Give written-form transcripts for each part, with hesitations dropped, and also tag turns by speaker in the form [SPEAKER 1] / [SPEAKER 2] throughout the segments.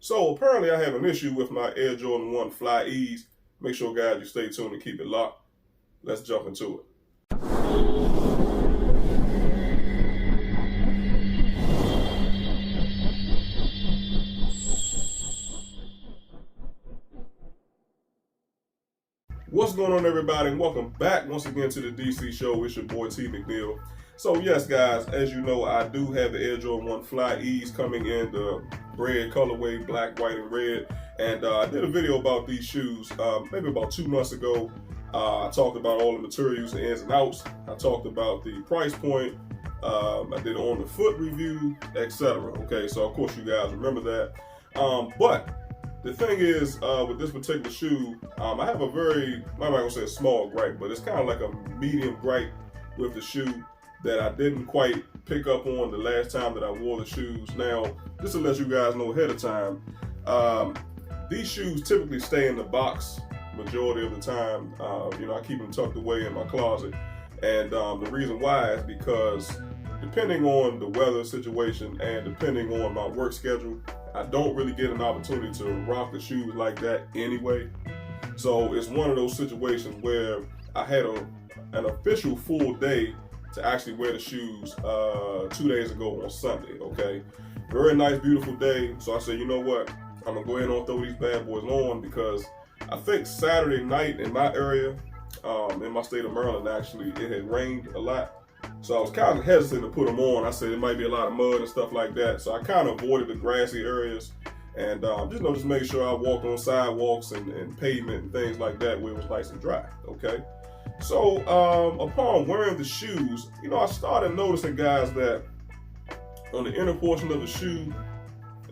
[SPEAKER 1] So apparently I have an issue with my Air Jordan 1 Fly E's. Make sure, guys, you stay tuned and keep it locked. Let's jump into it. What's going on, everybody, and welcome back once again to the DC show. It's your boy T McNeil. So yes, guys, as you know, I do have the Air Jordan 1 Fly E's coming in the red colorway, black, white, and red. And I did a video about these shoes maybe about 2 months ago. I talked about all the materials, the ins and outs. I talked about the price point. I did on the foot review, etc. Okay, so of course you guys remember that. But the thing is, with this particular shoe, I have a very, I'm not going to say a small gripe, but it's kind of like a medium gripe with the shoe that I didn't quite pick up on the last time that I wore the shoes. Now, just to let you guys know ahead of time, these shoes typically stay in the box majority of the time. I keep them tucked away in my closet. And the reason why is because depending on the weather situation and depending on my work schedule, I don't really get an opportunity to rock the shoes like that anyway. So it's one of those situations where I had an official full day to actually wear the shoes 2 days ago on Sunday, okay? Very nice, beautiful day. So I said, you know what? I'm gonna go ahead and throw these bad boys on because I think Saturday night in my area, in my state of Maryland actually, it had rained a lot. So I was kind of hesitant to put them on. I said it might be a lot of mud and stuff like that. So I kind of avoided the grassy areas and just make sure I walked on sidewalks and pavement and things like that where it was nice and dry, okay? So upon wearing the shoes, I started noticing, guys, that on the inner portion of the shoe,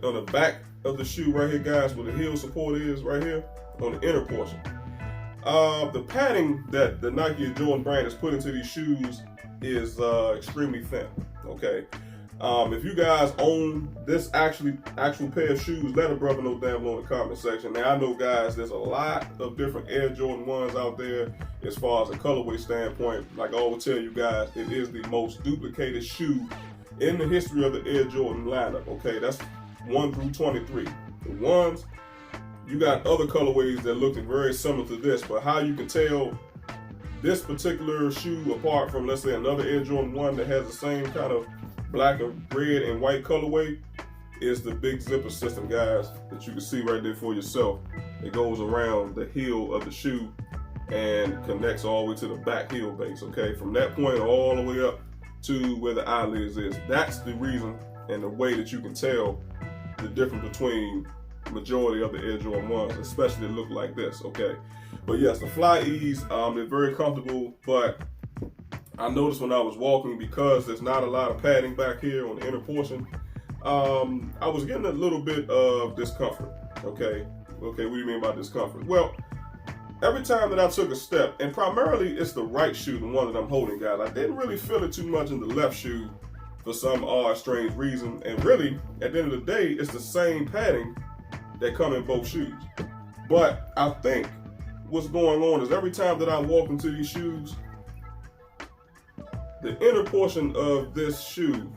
[SPEAKER 1] on the back of the shoe right here, guys, where the heel support is right here, on the inner portion, the padding that the Nike and Jordan brand has put into these shoes is extremely thin, okay? If you guys own this actual pair of shoes, let a brother know down below in the comment section. Now, I know, guys, there's a lot of different Air Jordan 1s out there as far as a colorway standpoint. Like I always tell you guys, it is the most duplicated shoe in the history of the Air Jordan lineup, okay? That's 1 through 23. The ones, you got other colorways that look very similar to this, but how you can tell this particular shoe apart from, let's say, another Air Jordan 1 that has the same kind of black, red, and white colorway is the big zipper system, guys, that you can see right there for yourself. It goes around the heel of the shoe and connects all the way to the back heel base, okay? From that point all the way up to where the eyelids is. That's the reason and the way that you can tell the difference between the majority of the Air Jordan 1s, especially that look like this, okay? But yes, the Fly E's, they're very comfortable, but I noticed when I was walking, because there's not a lot of padding back here on the inner portion, I was getting a little bit of discomfort, okay? Okay, what do you mean by discomfort? Well, every time that I took a step, and primarily it's the right shoe, the one that I'm holding, guys, I didn't really feel it too much in the left shoe for some odd, strange reason. And really, at the end of the day, it's the same padding that come in both shoes. But I think what's going on is every time that I walk into these shoes, the inner portion of this shoe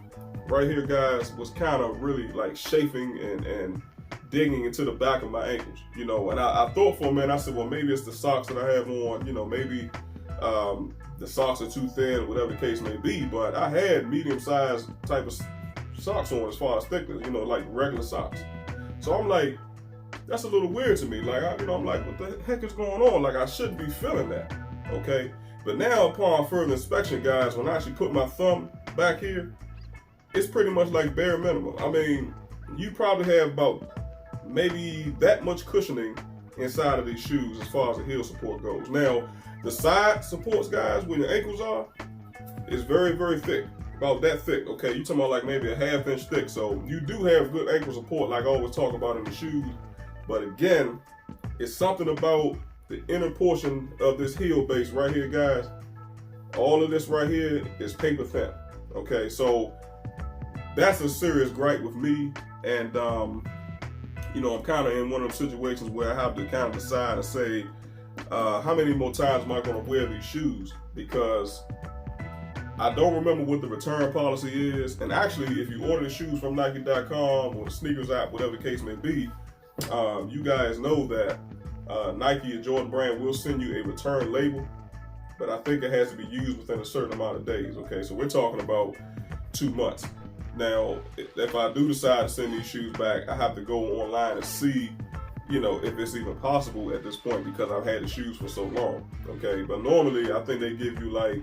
[SPEAKER 1] right here, guys, was kind of really like chafing and digging into the back of my ankles, and I thought for a minute, I said, well, maybe it's the socks that I have on, maybe the socks are too thin, whatever the case may be. But I had medium-sized type of socks on as far as thickness, like regular socks. So I'm like, that's a little weird to me. Like, I'm like, what the heck is going on? Like, I shouldn't be feeling that, okay? But now, upon further inspection, guys, when I actually put my thumb back here, it's pretty much like bare minimum. I mean, you probably have about maybe that much cushioning inside of these shoes as far as the heel support goes. Now, the side supports, guys, where your ankles are, is very, very thick. About that thick, okay? You're talking about like maybe a ½ inch thick. So you do have good ankle support, like I always talk about in the shoes. But again, it's something about the inner portion of this heel base right here, guys. All of this right here is paper thin, okay? So that's a serious gripe with me. And I'm kind of in one of those situations where I have to kind of decide and say, how many more times am I going to wear these shoes? Because I don't remember what the return policy is. And actually, if you order the shoes from Nike.com or the sneakers app, whatever the case may be, You guys know that Nike and Jordan Brand will send you a return label, but I think it has to be used within a certain amount of days. Okay, so we're talking about 2 months. Now, if I do decide to send these shoes back, I have to go online and see, you know, if it's even possible at this point, because I've had the shoes for so long. Okay, but normally I think they give you like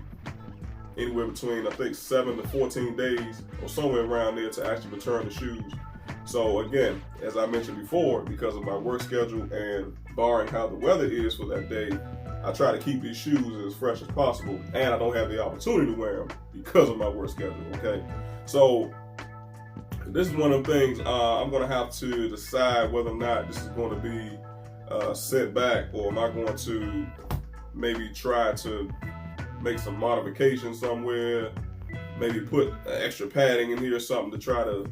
[SPEAKER 1] anywhere between, I think, 7 to 14 days or somewhere around there to actually return the shoes. So again, as I mentioned before, because of my work schedule and barring how the weather is for that day, I try to keep these shoes as fresh as possible, and I don't have the opportunity to wear them because of my work schedule. Okay, so this is one of the things I'm going to have to decide whether or not this is going to be sent back, or am I going to maybe try to make some modifications somewhere, maybe put extra padding in here or something to try to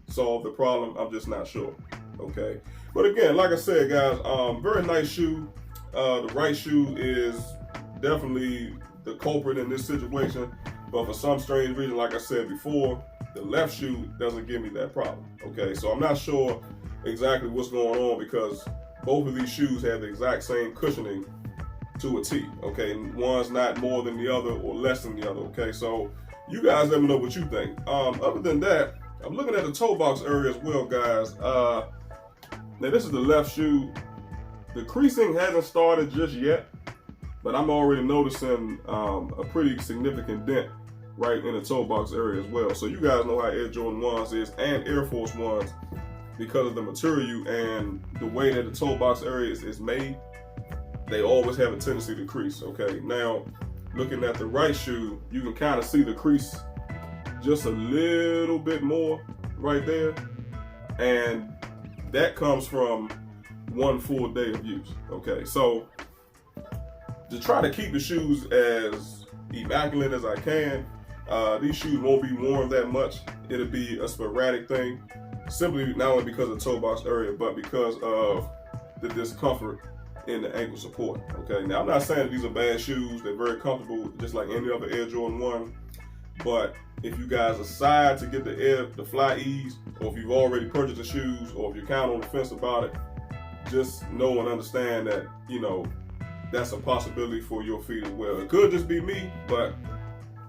[SPEAKER 1] solve the problem. I'm just not sure. Okay, but again, like I said, guys, very nice shoe. The right shoe is definitely the culprit in this situation, but for some strange reason, like I said before, the left shoe doesn't give me that problem. Okay, so I'm not sure exactly what's going on, because both of these shoes have the exact same cushioning to a T. Okay, one's not more than the other or less than the other. Okay, so you guys let me know what you think. Other than that, I'm looking at the toe box area as well, guys. Now this is the left shoe. The creasing hasn't started just yet, but I'm already noticing a pretty significant dent right in the toe box area as well. So you guys know how Air Jordan 1's is, and Air Force 1's, because of the material and the way that the toe box area is made, they always have a tendency to crease. Okay, now looking at the right shoe, you can kind of see the crease just a little bit more right there, and that comes from 1 full day of use. Okay, so to try to keep the shoes as immaculate as I can, these shoes won't be worn that much. It'll be a sporadic thing, simply not only because of the toe box area, but because of the discomfort in the ankle support. Okay, now I'm not saying that these are bad shoes. They're very comfortable, just like any other Air Jordan 1. But if you guys decide to get the Fly E's, or if you've already purchased the shoes, or if you're kind of on the fence about it, just know and understand that, you know, that's a possibility for your feet as well. It could just be me, but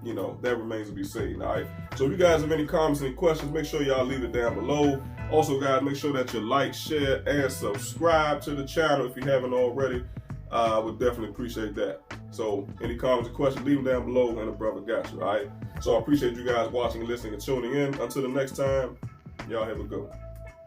[SPEAKER 1] you know, that remains to be seen. All right, so if you guys have any comments, any questions, make sure y'all leave it down below. Also, guys, make sure that you like, share, and subscribe to the channel if you haven't already. I would definitely appreciate that. So any comments or questions, leave them down below, and a brother got you. All right, so I appreciate you guys watching, listening, and tuning in. Until the next time, y'all have a good one.